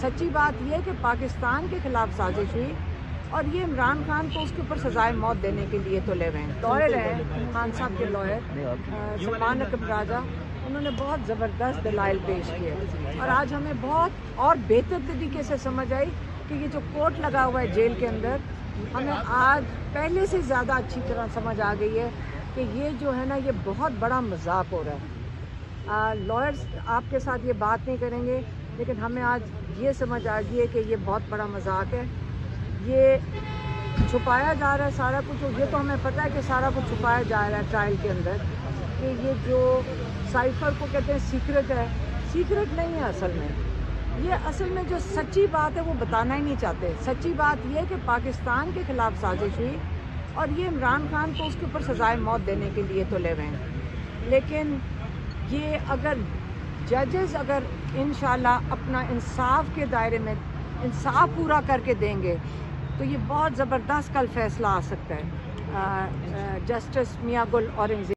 सच्ची बात यह है कि पाकिस्तान के खिलाफ साजिश हुई और ये इमरान खान को उसके ऊपर सजाए मौत देने के लिए तो ले रहे हैं। लॉयर हैं खान साहब के लॉयर सलमान अकबर राजा, उन्होंने बहुत ज़बरदस्त दलाइल पेश किए और आज हमें बहुत और बेहतर तरीके से समझ आई कि ये जो कोर्ट लगा हुआ है जेल के अंदर, हमें आज पहले से ज़्यादा अच्छी तरह समझ आ गई है कि ये जो है ना, ये बहुत बड़ा मजाक हो रहा है। लॉयर्स आपके साथ ये बात नहीं करेंगे, लेकिन हमें आज ये समझ आ गई है कि ये बहुत बड़ा मजाक है। ये छुपाया जा रहा है सारा कुछ, ये तो हमें पता है कि सारा कुछ छुपाया जा रहा है ट्रायल के अंदर, कि ये जो साइफर को कहते हैं सीक्रेट है, सीक्रेट नहीं है असल में। ये असल में जो सच्ची बात है वो बताना ही नहीं चाहते। सच्ची बात ये है कि पाकिस्तान के खिलाफ साजिश हुई और ये इमरान खान को उसके ऊपर सजाए मौत देने के लिए तो ले रहे हैं। लेकिन ये अगर जजेस अगर इंशाल्लाह अपना इंसाफ के दायरे में इंसाफ पूरा करके देंगे तो ये बहुत ज़बरदस्त कल फैसला आ सकता है। जस्टिस मियां गुल औरंगज़ेब